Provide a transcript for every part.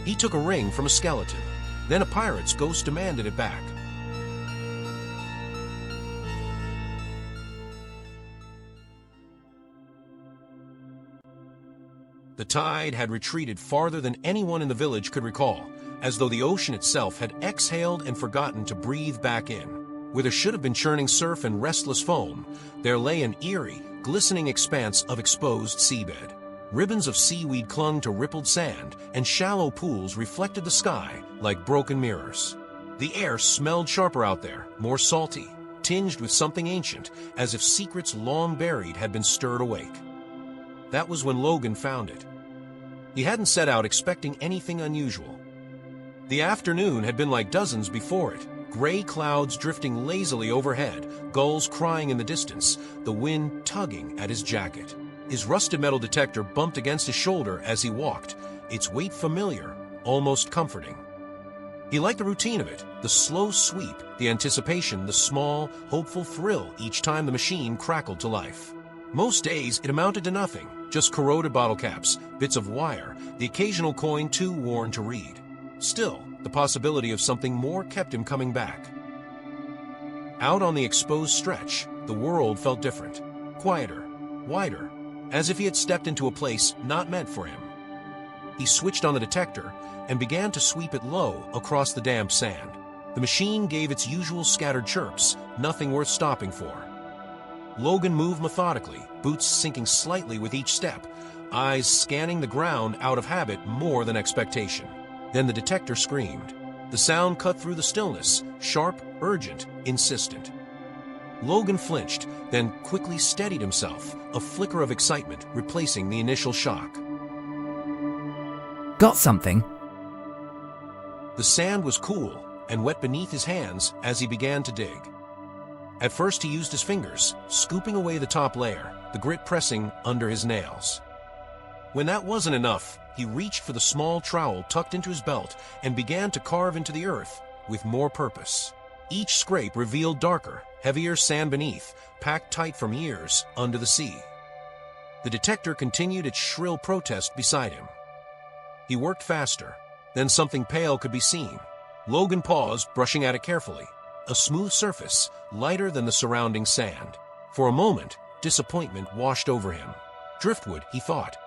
He took a ring from a skeleton. Then a pirate's ghost demanded it back. The tide had retreated farther than anyone in the village could recall, as though the ocean itself had exhaled and forgotten to breathe back in. Where there should have been churning surf and restless foam, there lay an eerie, glistening expanse of exposed seabed. Ribbons of seaweed clung to rippled sand, and shallow pools reflected the sky like broken mirrors. The air smelled sharper out there, more salty, tinged with something ancient, as if secrets long buried had been stirred awake. That was when Logan found it. He hadn't set out expecting anything unusual. The afternoon had been like dozens before it, gray clouds drifting lazily overhead, gulls crying in the distance, the wind tugging at his jacket. His rusted metal detector bumped against his shoulder as he walked, its weight familiar, almost comforting. He liked the routine of it, the slow sweep, the anticipation, the small, hopeful thrill each time the machine crackled to life. Most days, it amounted to nothing, just corroded bottle caps, bits of wire, the occasional coin too worn to read. Still, the possibility of something more kept him coming back. Out on the exposed stretch, the world felt different, quieter, wider, as if he had stepped into a place not meant for him. He switched on the detector and began to sweep it low across the damp sand. The machine gave its usual scattered chirps, nothing worth stopping for. Logan moved methodically, boots sinking slightly with each step, eyes scanning the ground out of habit more than expectation. Then the detector screamed. The sound cut through the stillness, sharp, urgent, insistent. Logan flinched, then quickly steadied himself, a flicker of excitement replacing the initial shock. Got something? The sand was cool and wet beneath his hands as he began to dig. At first he used his fingers, scooping away the top layer, the grit pressing under his nails. When that wasn't enough, he reached for the small trowel tucked into his belt and began to carve into the earth with more purpose. Each scrape revealed darker, heavier sand beneath, packed tight from years under the sea. The detector continued its shrill protest beside him. He worked faster. Then something pale could be seen. Logan paused, brushing at it carefully. A smooth surface, lighter than the surrounding sand. For a moment, disappointment washed over him. Driftwood, he thought.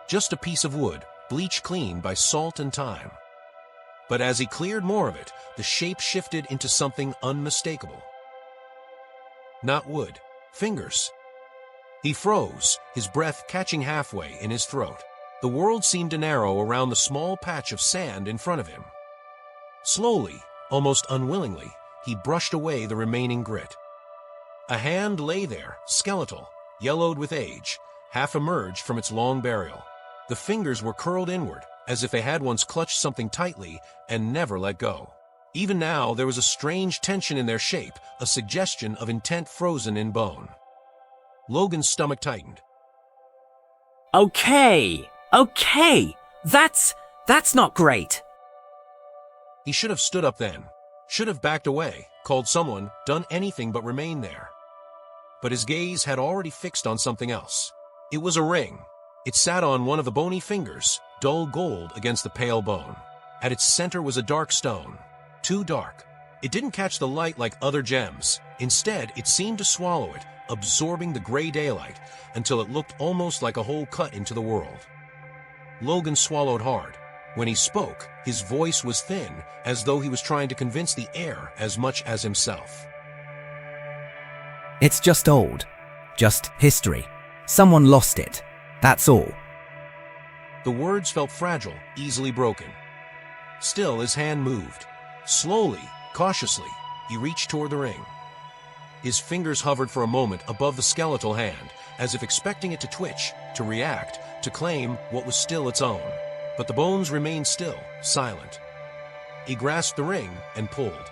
Just a piece of wood, bleached clean by salt and time. But as he cleared more of it, the shape shifted into something unmistakable. Not wood, fingers. He froze, his breath catching halfway in his throat. The world seemed to narrow around the small patch of sand in front of him. Slowly, almost unwillingly, he brushed away the remaining grit. A hand lay there, skeletal, yellowed with age, half emerged from its long burial. The fingers were curled inward, as if they had once clutched something tightly and never let go. Even now, there was a strange tension in their shape, a suggestion of intent frozen in bone. Logan's stomach tightened. Okay, that's not great. He should have stood up then, should have backed away, called someone, done anything but remain there. But his gaze had already fixed on something else. It was a ring. It sat on one of the bony fingers, dull gold against the pale bone. At its center was a dark stone, too dark. It didn't catch the light like other gems. Instead, it seemed to swallow it, absorbing the gray daylight, until it looked almost like a hole cut into the world. Logan swallowed hard. When he spoke, his voice was thin, as though he was trying to convince the air as much as himself. It's just old. Just history. Someone lost it. That's all. The words felt fragile, easily broken. Still, his hand moved. Slowly, cautiously, he reached toward the ring. His fingers hovered for a moment above the skeletal hand, as if expecting it to twitch, to react, to claim what was still its own. But the bones remained still, silent. He grasped the ring and pulled.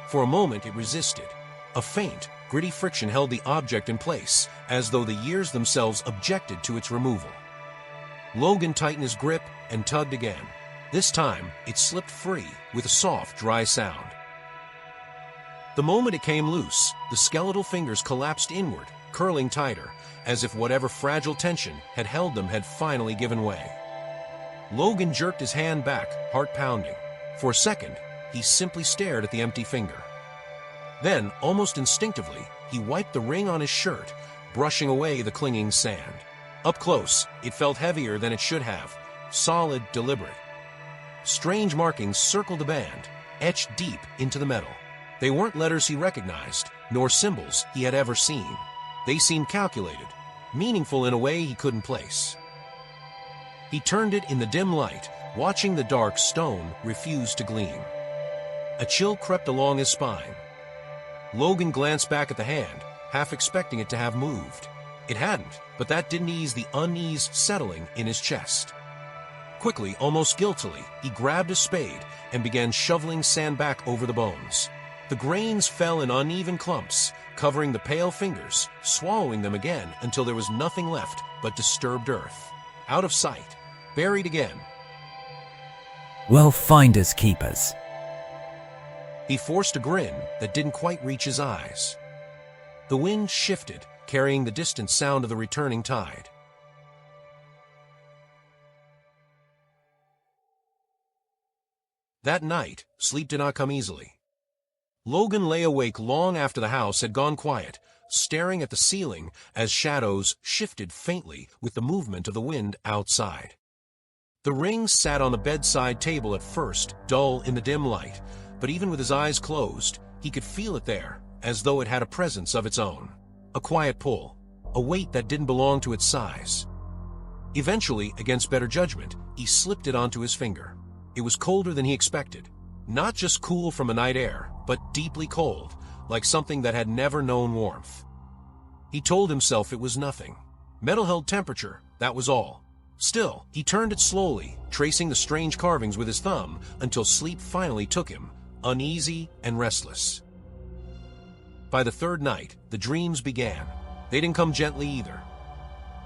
For a moment it resisted. A faint, gritty friction held the object in place, as though the years themselves objected to its removal. Logan tightened his grip and tugged again. This time, it slipped free with a soft, dry sound. The moment it came loose, the skeletal fingers collapsed inward, curling tighter, as if whatever fragile tension had held them had finally given way. Logan jerked his hand back, heart pounding. For a second, he simply stared at the empty finger. Then, almost instinctively, he wiped the ring on his shirt, brushing away the clinging sand. Up close, it felt heavier than it should have, solid, deliberate. Strange markings circled the band, etched deep into the metal. They weren't letters he recognized, nor symbols he had ever seen. They seemed calculated, meaningful in a way he couldn't place. He turned it in the dim light, watching the dark stone refuse to gleam. A chill crept along his spine. Logan glanced back at the hand, half expecting it to have moved. It hadn't, but that didn't ease the unease settling in his chest. Quickly, almost guiltily, he grabbed a spade and began shoveling sand back over the bones. The grains fell in uneven clumps, covering the pale fingers, swallowing them again until there was nothing left but disturbed earth. Out of sight, buried again. Well, finders keepers. He forced a grin that didn't quite reach his eyes. The wind shifted, carrying the distant sound of the returning tide. That night, sleep did not come easily. Logan lay awake long after the house had gone quiet, staring at the ceiling as shadows shifted faintly with the movement of the wind outside. The ring sat on the bedside table at first, dull in the dim light, but even with his eyes closed, he could feel it there, as though it had a presence of its own. A quiet pull, a weight that didn't belong to its size. Eventually, against better judgment, he slipped it onto his finger. It was colder than he expected. Not just cool from a night air, but deeply cold, like something that had never known warmth. He told himself it was nothing. Metal held temperature, that was all. Still, he turned it slowly, tracing the strange carvings with his thumb until sleep finally took him, uneasy and restless. By the third night, the dreams began. They didn't come gently either.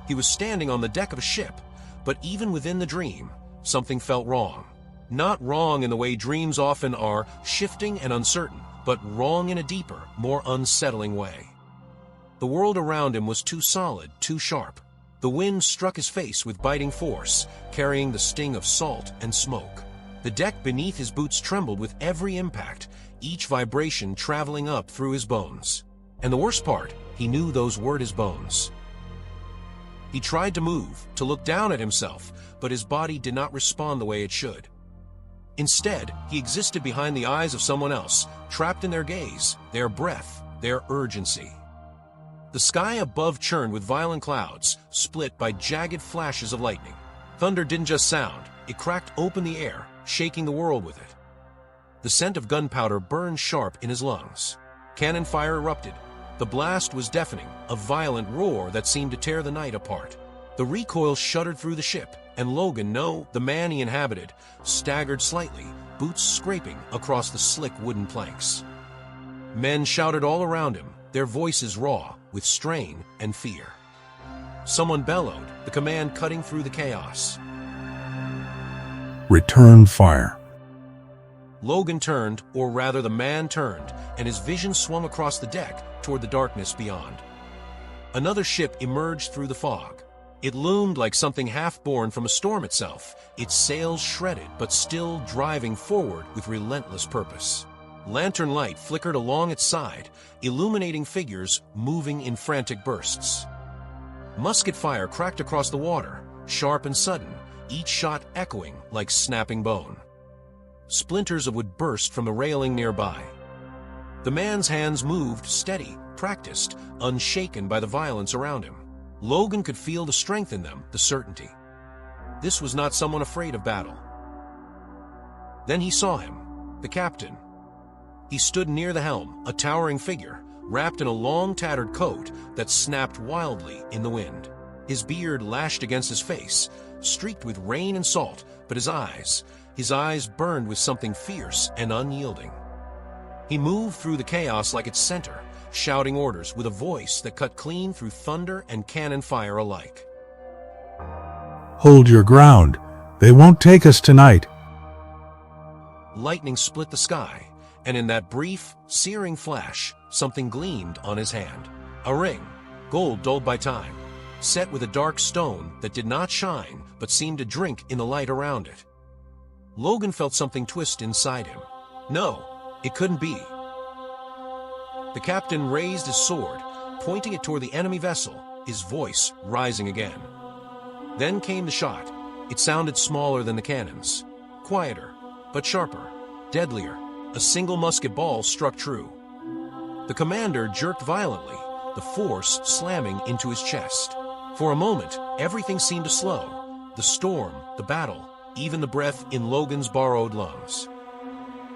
He was standing on the deck of a ship, but even within the dream, something felt wrong. Not wrong in the way dreams often are, shifting and uncertain, but wrong in a deeper, more unsettling way. The world around him was too solid, too sharp. The wind struck his face with biting force, carrying the sting of salt and smoke. The deck beneath his boots trembled with every impact, each vibration traveling up through his bones. And the worst part, he knew those weren't his bones. He tried to move, to look down at himself, but his body did not respond the way it should. Instead, he existed behind the eyes of someone else, trapped in their gaze, their breath, their urgency. The sky above churned with violent clouds, split by jagged flashes of lightning. Thunder didn't just sound, it cracked open the air, shaking the world with it. The scent of gunpowder burned sharp in his lungs. Cannon fire erupted. The blast was deafening, a violent roar that seemed to tear the night apart. The recoil shuddered through the ship, and Logan, no, the man he inhabited, staggered slightly, boots scraping across the slick wooden planks. Men shouted all around him, their voices raw with strain and fear. Someone bellowed, the command cutting through the chaos. Return fire. Logan turned, or rather the man turned, and his vision swung across the deck toward the darkness beyond. Another ship emerged through the fog. It loomed like something half-born from a storm itself, its sails shredded but still driving forward with relentless purpose. Lantern light flickered along its side, illuminating figures moving in frantic bursts. Musket fire cracked across the water, sharp and sudden, each shot echoing like snapping bone. Splinters of wood burst from the railing nearby. The man's hands moved, steady, practiced, unshaken by the violence around him. Logan could feel the strength in them, the certainty. This was not someone afraid of battle. Then he saw him, the captain. He stood near the helm, a towering figure, wrapped in a long tattered coat that snapped wildly in the wind. His beard lashed against his face, streaked with rain and salt, but his eyes burned with something fierce and unyielding. He moved through the chaos like its center, shouting orders with a voice that cut clean through thunder and cannon fire alike. Hold your ground. They won't take us tonight. Lightning split the sky, and in that brief, searing flash, something gleamed on his hand. A ring, gold dulled by time. set with a dark stone that did not shine but seemed to drink in the light around it. Logan felt something twist inside him. No, it couldn't be. The captain raised his sword, pointing it toward the enemy vessel, his voice rising again. Then came the shot. It sounded smaller than the cannons, quieter, but sharper, deadlier. A single musket ball struck true. The commander jerked violently, the force slamming into his chest. For a moment, everything seemed to slow. The storm, the battle, even the breath in Logan's borrowed lungs.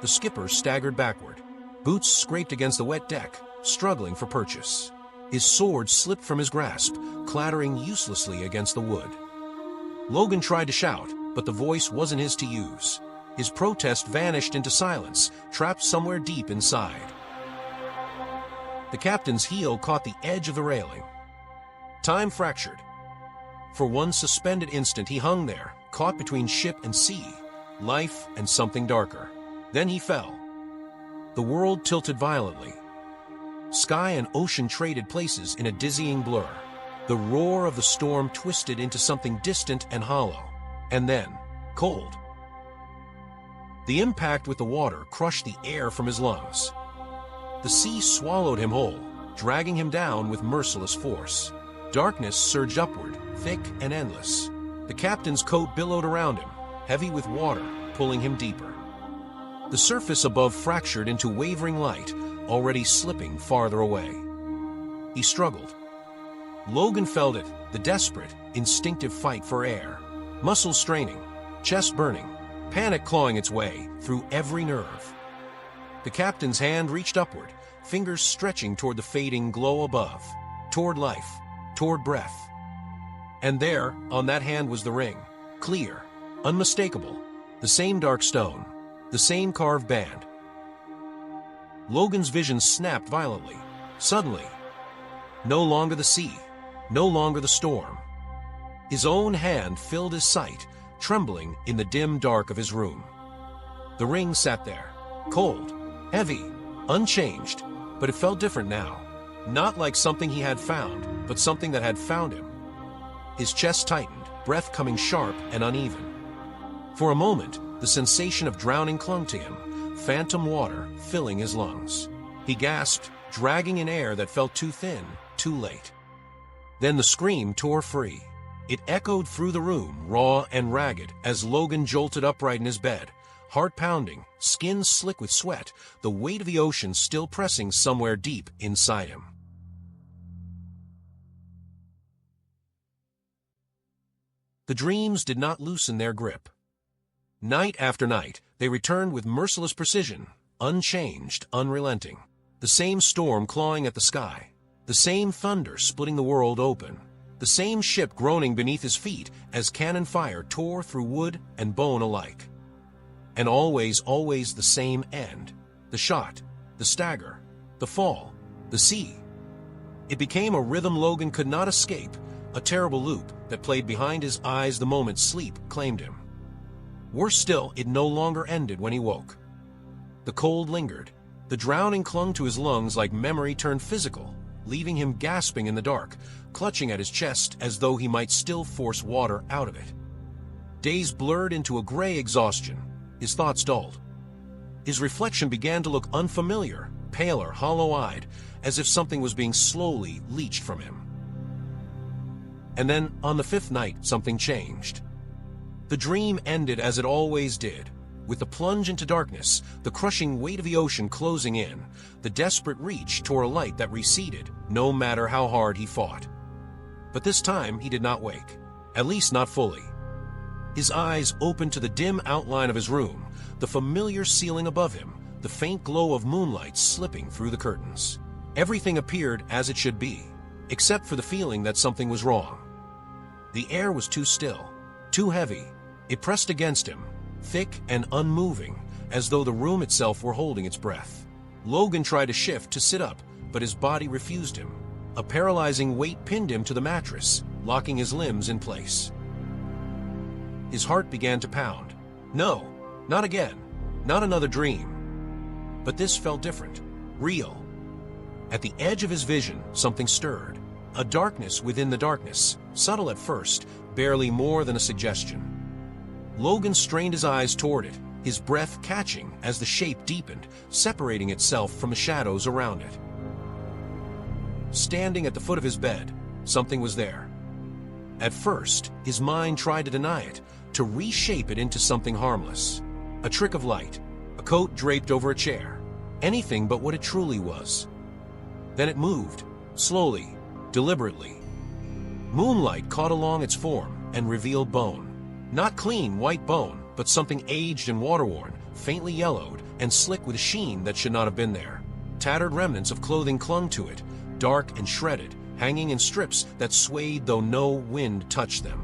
The skipper staggered backward. Boots scraped against the wet deck, struggling for purchase. His sword slipped from his grasp, clattering uselessly against the wood. Logan tried to shout, but the voice wasn't his to use. His protest vanished into silence, trapped somewhere deep inside. The captain's heel caught the edge of the railing. Time fractured. For one suspended instant he hung there, caught between ship and sea, life and something darker. Then he fell. The world tilted violently. Sky and ocean traded places in a dizzying blur. The roar of the storm twisted into something distant and hollow. And then, cold. The impact with the water crushed the air from his lungs. The sea swallowed him whole, dragging him down with merciless force. Darkness surged upward, thick and endless. The captain's coat billowed around him, heavy with water, pulling him deeper. The surface above fractured into wavering light, already slipping farther away. He struggled. Logan felt it, the desperate, instinctive fight for air. Muscles straining, chest burning, panic clawing its way through every nerve. The captain's hand reached upward, fingers stretching toward the fading glow above, toward life, toward breath. And there, on that hand was the ring, clear, unmistakable, the same dark stone, the same carved band. Logan's vision snapped violently. Suddenly, no longer the sea, no longer the storm. His own hand filled his sight, trembling in the dim dark of his room. The ring sat there, cold, heavy, unchanged, but it felt different now. Not like something he had found, but something that had found him. His chest tightened, breath coming sharp and uneven. For a moment, the sensation of drowning clung to him, phantom water filling his lungs. He gasped, dragging in air that felt too thin, too late. Then the scream tore free. It echoed through the room, raw and ragged, as Logan jolted upright in his bed, heart pounding, skin slick with sweat, the weight of the ocean still pressing somewhere deep inside him. The dreams did not loosen their grip. Night after night, they returned with merciless precision, unchanged, unrelenting. The same storm clawing at the sky, the same thunder splitting the world open, the same ship groaning beneath his feet as cannon fire tore through wood and bone alike. And always, always the same end, the shot, the stagger, the fall, the sea. It became a rhythm Logan could not escape, a terrible loop that played behind his eyes the moment sleep claimed him. Worse still, it no longer ended when he woke. The cold lingered. The drowning clung to his lungs like memory turned physical, leaving him gasping in the dark, clutching at his chest as though he might still force water out of it. Days blurred into a gray exhaustion. His thoughts dulled. His reflection began to look unfamiliar, paler, hollow-eyed, as if something was being slowly leached from him. And then, on the fifth night, something changed. The dream ended as it always did, with the plunge into darkness, the crushing weight of the ocean closing in, the desperate reach toward a light that receded, no matter how hard he fought. But this time he did not wake, at least not fully. His eyes opened to the dim outline of his room, the familiar ceiling above him, the faint glow of moonlight slipping through the curtains. Everything appeared as it should be, except for the feeling that something was wrong. The air was too still, too heavy. It pressed against him, thick and unmoving, as though the room itself were holding its breath. Logan tried to shift to sit up, but his body refused him. A paralyzing weight pinned him to the mattress, locking his limbs in place. His heart began to pound. No, not again, not another dream. But this felt different, real. At the edge of his vision, something stirred. a darkness within the darkness, subtle at first, barely more than a suggestion. Logan strained his eyes toward it, his breath catching as the shape deepened, separating itself from the shadows around it. Standing at the foot of his bed, something was there. At first, his mind tried to deny it, to reshape it into something harmless. A trick of light, a coat draped over a chair, anything but what it truly was. Then it moved, slowly, deliberately. Moonlight caught along its form and revealed bone. Not clean, white bone, but something aged and water-worn, faintly yellowed, and slick with a sheen that should not have been there. Tattered remnants of clothing clung to it, dark and shredded, hanging in strips that swayed though no wind touched them.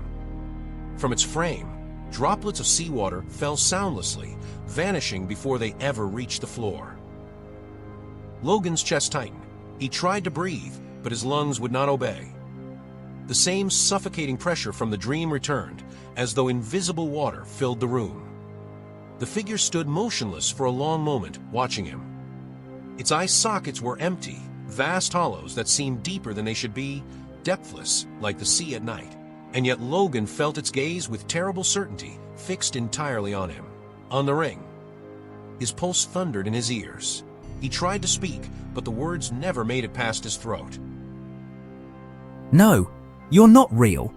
From its frame, droplets of seawater fell soundlessly, vanishing before they ever reached the floor. Logan's chest tightened. He tried to breathe, but his lungs would not obey. The same suffocating pressure from the dream returned, as though invisible water filled the room. The figure stood motionless for a long moment, watching him. Its eye sockets were empty, vast hollows that seemed deeper than they should be, depthless like the sea at night. And yet Logan felt its gaze with terrible certainty, fixed entirely on him, on the ring. His pulse thundered in his ears. He tried to speak, but the words never made it past his throat. No, you're not real.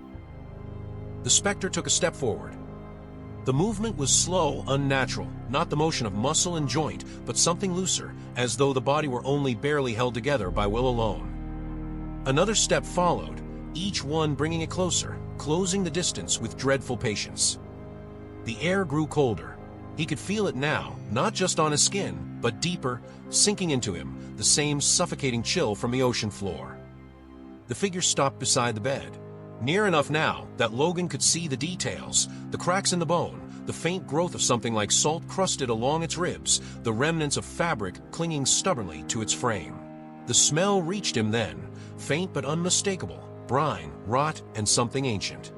The specter took a step forward. The movement was slow, unnatural, not the motion of muscle and joint, but something looser, as though the body were only barely held together by will alone. Another step followed, each one bringing it closer, closing the distance with dreadful patience. The air grew colder. He could feel it now, not just on his skin, but deeper, sinking into him, the same suffocating chill from the ocean floor. The figure stopped beside the bed, near enough now that Logan could see the details, the cracks in the bone, the faint growth of something like salt crusted along its ribs, the remnants of fabric clinging stubbornly to its frame. The smell reached him then, faint but unmistakable, brine, rot, and something ancient.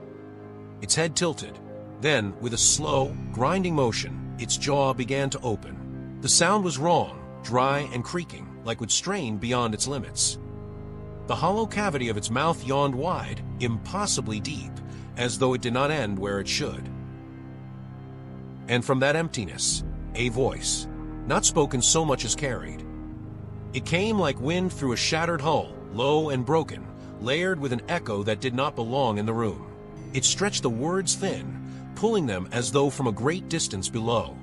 Its head tilted. Then, with a slow, grinding motion, its jaw began to open. The sound was wrong, dry and creaking, like would strain beyond its limits. The hollow cavity of its mouth yawned wide, impossibly deep, as though it did not end where it should. And from that emptiness, a voice, not spoken so much as carried. It came like wind through a shattered hull, low and broken, layered with an echo that did not belong in the room. It stretched the words thin, pulling them as though from a great distance below.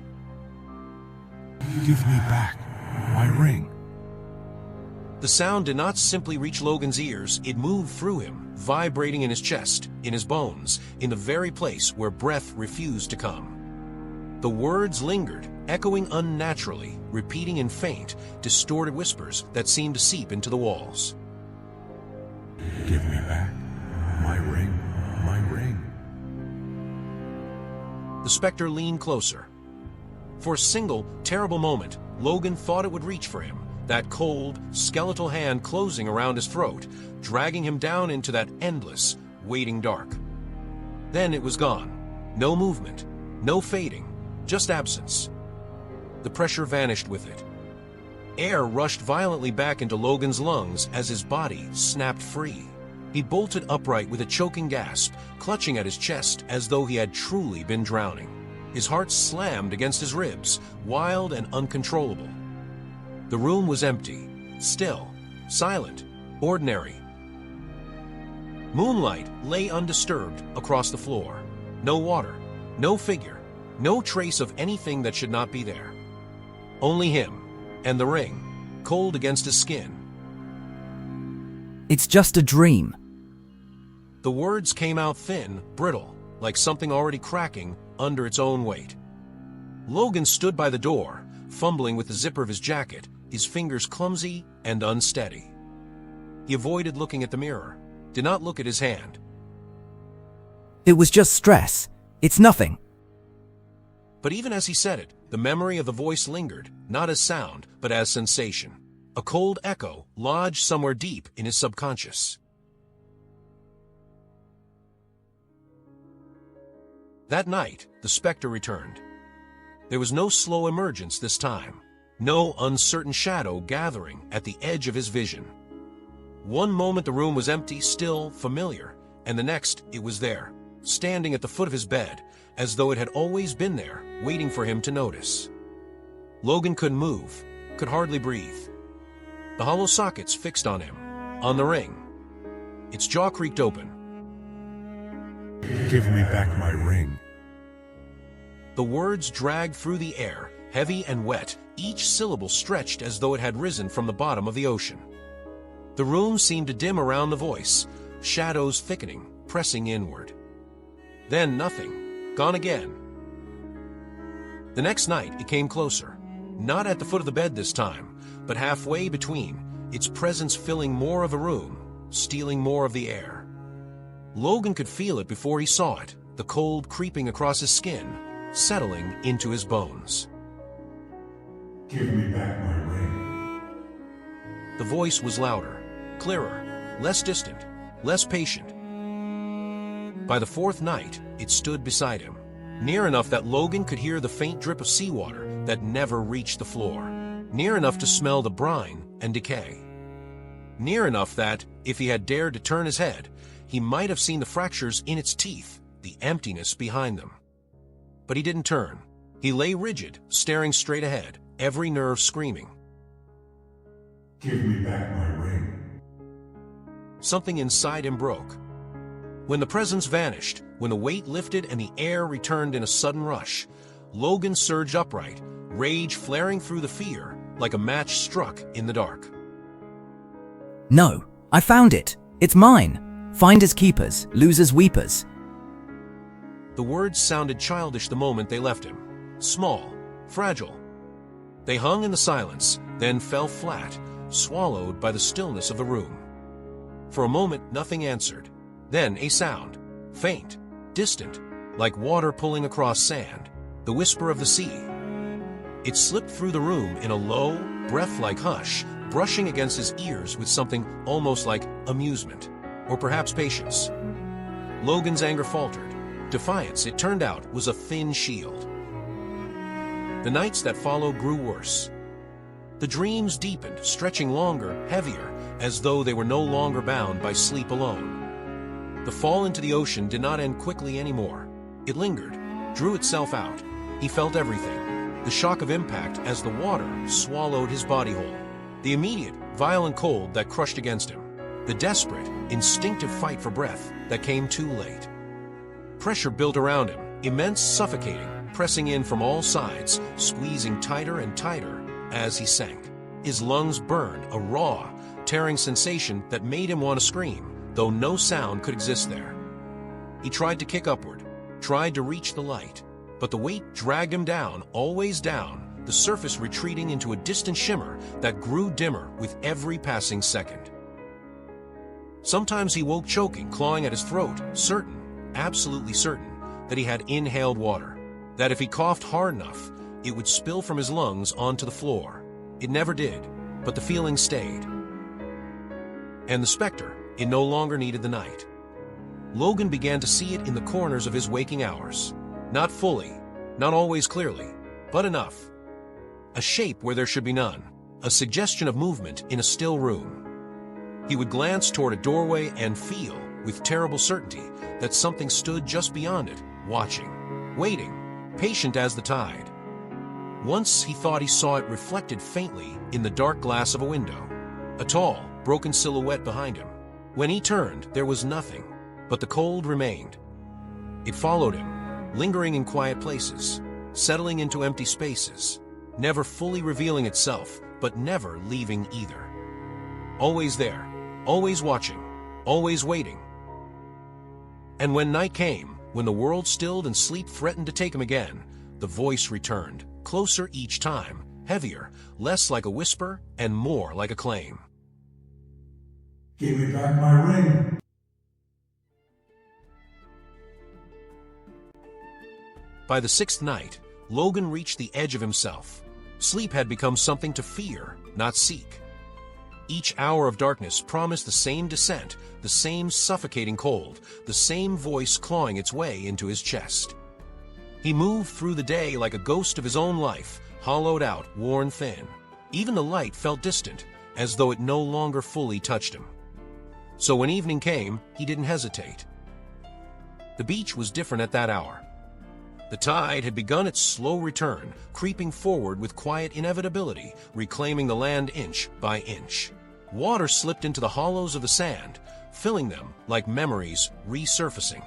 Give me back my ring. The sound did not simply reach Logan's ears, it moved through him, vibrating in his chest, in his bones, in the very place where breath refused to come. The words lingered, echoing unnaturally, repeating in faint, distorted whispers that seemed to seep into the walls. Give me back my ring, my ring. The specter leaned closer. For a single, terrible moment, Logan thought it would reach for him, that cold, skeletal hand closing around his throat, dragging him down into that endless, waiting dark. Then it was gone. No movement, no fading, just absence. The pressure vanished with it. Air rushed violently back into Logan's lungs as his body snapped free. He bolted upright with a choking gasp, clutching at his chest as though he had truly been drowning. His heart slammed against his ribs, wild and uncontrollable. The room was empty, still, silent, ordinary. Moonlight lay undisturbed across the floor. No water, no figure, no trace of anything that should not be there. Only him, and the ring, cold against his skin. It's just a dream. The words came out thin, brittle, like something already cracking under its own weight. Logan stood by the door, fumbling with the zipper of his jacket, his fingers clumsy and unsteady. He avoided looking at the mirror, did not look at his hand. It was just stress. It's nothing. But even as he said it, the memory of the voice lingered, not as sound, but as sensation. A cold echo lodged somewhere deep in his subconscious. That night, the specter returned. There was no slow emergence this time, no uncertain shadow gathering at the edge of his vision. One moment the room was empty, still, familiar, and the next it was there, standing at the foot of his bed, as though it had always been there, waiting for him to notice. Logan couldn't move, could hardly breathe. The hollow sockets fixed on him, on the ring. Its jaw creaked open. Give me back my ring. The words dragged through the air, heavy and wet, each syllable stretched as though it had risen from the bottom of the ocean. The room seemed to dim around the voice, shadows thickening, pressing inward. Then nothing, gone again. The next night it came closer, not at the foot of the bed this time, but halfway between, its presence filling more of the room, stealing more of the air. Logan could feel it before he saw it, the cold creeping across his skin, settling into his bones. Give me back my ring. The voice was louder, clearer, less distant, less patient. By the fourth night, it stood beside him, near enough that Logan could hear the faint drip of seawater that never reached the floor, near enough to smell the brine and decay. Near enough that, if he had dared to turn his head, he might have seen the fractures in its teeth, the emptiness behind them. But he didn't turn. He lay rigid, staring straight ahead, every nerve screaming. Give me back my ring. Something inside him broke. When the presence vanished, when the weight lifted and the air returned in a sudden rush, Logan surged upright, rage flaring through the fear, like a match struck in the dark. No, I found it. It's mine. Finders keepers, losers weepers. The words sounded childish the moment they left him. Small, fragile. They hung in the silence, then fell flat, swallowed by the stillness of the room. For a moment, nothing answered. Then a sound, faint, distant, like water pulling across sand, the whisper of the sea. It slipped through the room in a low, breath-like hush, brushing against his ears with something almost like amusement, or perhaps patience. Logan's anger faltered. Defiance, it turned out, was a thin shield. The nights that followed grew worse. The dreams deepened, stretching longer, heavier, as though they were no longer bound by sleep alone. The fall into the ocean did not end quickly anymore. It lingered, drew itself out. He felt everything. The shock of impact as the water swallowed his body whole. The immediate, violent cold that crushed against him. The desperate, instinctive fight for breath that came too late. Pressure built around him, immense, suffocating, pressing in from all sides, squeezing tighter and tighter as he sank. His lungs burned, a raw, tearing sensation that made him want to scream, though no sound could exist there. He tried to kick upward, tried to reach the light, but the weight dragged him down, always down, the surface retreating into a distant shimmer that grew dimmer with every passing second. Sometimes he woke choking, clawing at his throat, certain, absolutely certain, that he had inhaled water, that if he coughed hard enough, it would spill from his lungs onto the floor. It never did, but the feeling stayed. And the specter, it no longer needed the night. Logan began to see it in the corners of his waking hours. Not fully, not always clearly, but enough. A shape where there should be none, a suggestion of movement in a still room. He would glance toward a doorway and feel, with terrible certainty, that something stood just beyond it, watching, waiting, patient as the tide. Once he thought he saw it reflected faintly in the dark glass of a window, a tall, broken silhouette behind him. When he turned, there was nothing, but the cold remained. It followed him, lingering in quiet places, settling into empty spaces, never fully revealing itself, but never leaving either. Always there, always watching, always waiting. And when night came, when the world stilled and sleep threatened to take him again, the voice returned, closer each time, heavier, less like a whisper and more like a claim. Give me back my ring. By the sixth night, Logan reached the edge of himself. Sleep had become something to fear, not seek. Each hour of darkness promised the same descent, the same suffocating cold, the same voice clawing its way into his chest. He moved through the day like a ghost of his own life, hollowed out, worn thin. Even the light felt distant, as though it no longer fully touched him. So when evening came, he didn't hesitate. The beach was different at that hour. The tide had begun its slow return, creeping forward with quiet inevitability, reclaiming the land inch by inch. Water slipped into the hollows of the sand, filling them like memories resurfacing.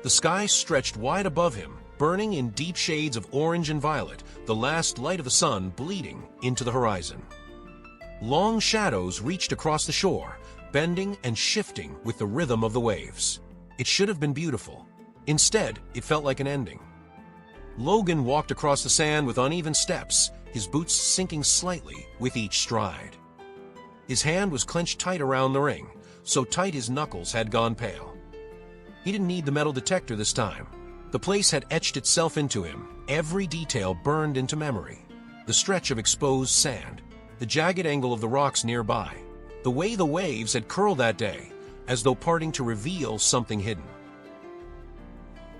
The sky stretched wide above him, burning in deep shades of orange and violet, the last light of the sun bleeding into the horizon. Long shadows reached across the shore, bending and shifting with the rhythm of the waves. It should have been beautiful. Instead, it felt like an ending. Logan walked across the sand with uneven steps, his boots sinking slightly with each stride. His hand was clenched tight around the ring, so tight his knuckles had gone pale. He didn't need the metal detector this time. The place had etched itself into him, every detail burned into memory. The stretch of exposed sand, the jagged angle of the rocks nearby, the way the waves had curled that day, as though parting to reveal something hidden.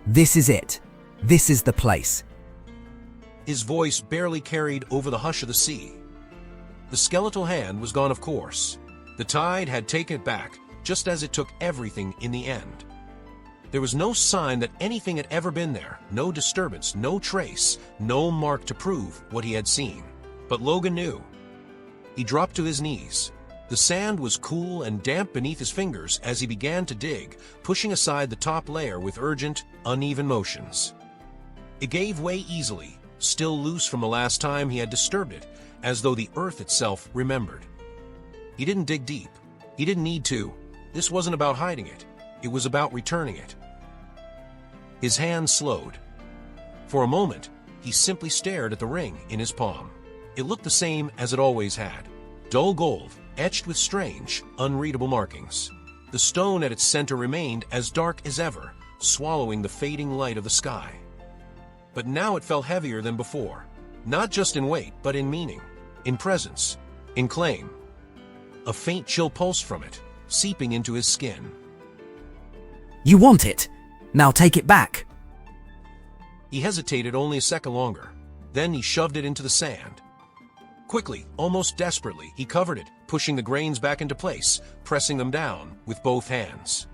This is it. This is the place. His voice barely carried over the hush of the sea. The skeletal hand was gone, of course. The tide had taken it back, just as it took everything in the end. There was no sign that anything had ever been there, no disturbance, no trace, no mark to prove what he had seen. But Logan knew. He dropped to his knees. The sand was cool and damp beneath his fingers as he began to dig, pushing aside the top layer with urgent, uneven motions. It gave way easily, still loose from the last time he had disturbed it, as though the earth itself remembered. He didn't dig deep. He didn't need to. This wasn't about hiding it. It was about returning it. His hand slowed. For a moment, he simply stared at the ring in his palm. It looked the same as it always had. Dull gold, etched with strange, unreadable markings. The stone at its center remained as dark as ever, swallowing the fading light of the sky. But now it felt heavier than before, not just in weight, but in meaning, in presence, in claim. A faint chill pulsed from it, seeping into his skin. You want it. Now take it back. He hesitated only a second longer. Then he shoved it into the sand. Quickly, almost desperately, he covered it, pushing the grains back into place, pressing them down with both hands.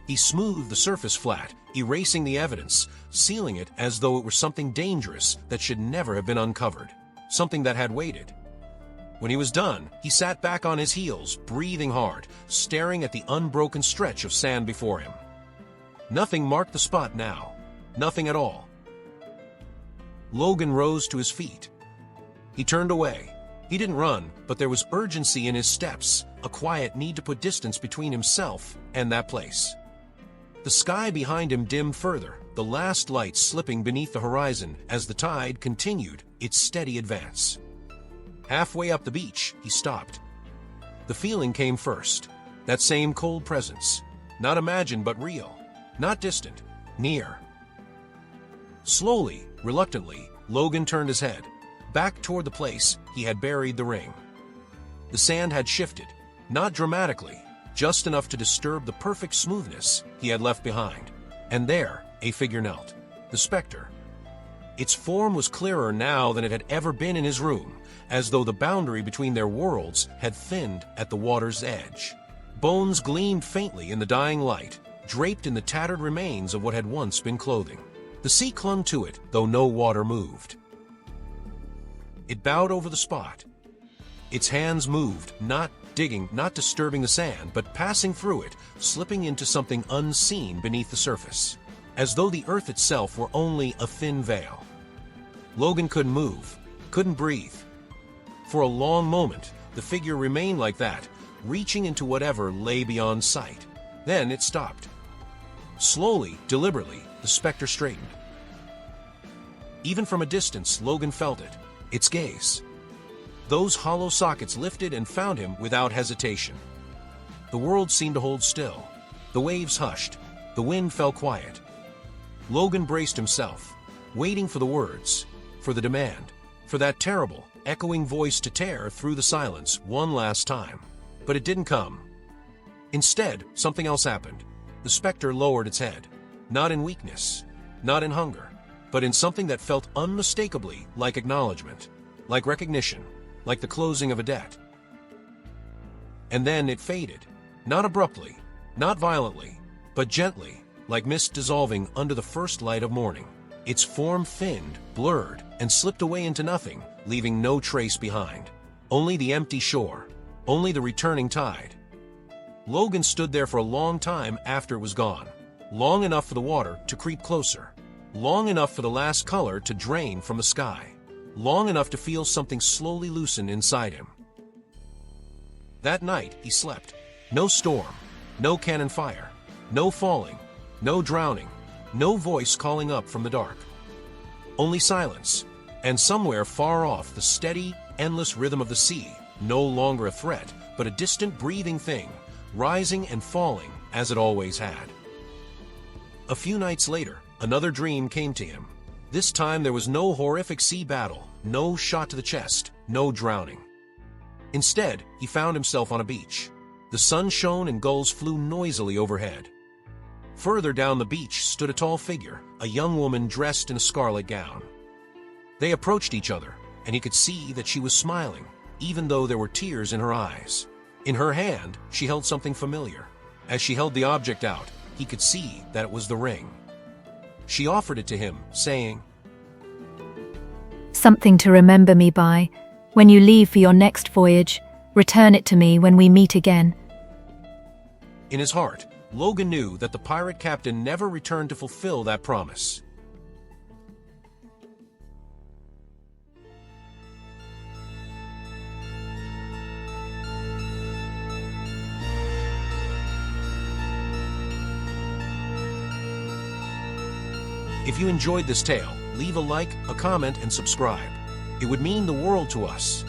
He smoothed the surface flat, erasing the evidence, sealing it as though it were something dangerous that should never have been uncovered, something that had waited. When he was done, he sat back on his heels, breathing hard, staring at the unbroken stretch of sand before him. Nothing marked the spot now. Nothing at all. Logan rose to his feet. He turned away. He didn't run, but there was urgency in his steps, a quiet need to put distance between himself and that place. The sky behind him dimmed further, the last light slipping beneath the horizon as the tide continued its steady advance. Halfway up the beach, he stopped. The feeling came first, that same cold presence, not imagined but real, not distant, near. Slowly, reluctantly, Logan turned his head, back toward the place he had buried the ring. The sand had shifted, not dramatically, just enough to disturb the perfect smoothness he had left behind. And there, a figure knelt, the specter. Its form was clearer now than it had ever been in his room, as though the boundary between their worlds had thinned at the water's edge. Bones gleamed faintly in the dying light, draped in the tattered remains of what had once been clothing. The sea clung to it, though no water moved. It bowed over the spot. Its hands moved, not digging, not disturbing the sand, but passing through it, slipping into something unseen beneath the surface, as though the earth itself were only a thin veil. Logan couldn't move, couldn't breathe. For a long moment, the figure remained like that, reaching into whatever lay beyond sight. Then it stopped. Slowly, deliberately, the specter straightened. Even from a distance, Logan felt it, its gaze. Those hollow sockets lifted and found him without hesitation. The world seemed to hold still. The waves hushed. The wind fell quiet. Logan braced himself, waiting for the words, for the demand, for that terrible, echoing voice to tear through the silence one last time. But it didn't come. Instead, something else happened. The specter lowered its head, not in weakness, not in hunger, but in something that felt unmistakably like acknowledgement, like recognition, like the closing of a debt. And then it faded, Not abruptly, not violently, but gently, like mist dissolving under the first light of morning. Its form thinned, blurred, and slipped away into nothing, leaving no trace behind. Only the empty shore, only the returning tide. Logan stood there for a long time after it was gone. Long enough for the water to creep closer. Long enough for the last color to drain from the sky. Long enough to feel something slowly loosen inside him. That night, he slept. No storm, no cannon fire, no falling, no drowning, no voice calling up from the dark. Only silence, and somewhere far off the steady, endless rhythm of the sea, no longer a threat, but a distant breathing thing, rising and falling as it always had. A few nights later, another dream came to him. This time there was no horrific sea battle, no shot to the chest, no drowning. Instead, he found himself on a beach. The sun shone and gulls flew noisily overhead. Further down the beach stood a tall figure, a young woman dressed in a scarlet gown. They approached each other, and he could see that she was smiling, even though there were tears in her eyes. In her hand, she held something familiar. As she held the object out, he could see that it was the ring. She offered it to him, saying, "Something to remember me by. When you leave for your next voyage, return it to me when we meet again." In his heart, Logan knew that the pirate captain never returned to fulfill that promise. If you enjoyed this tale, leave a like, a comment, and subscribe. It would mean the world to us.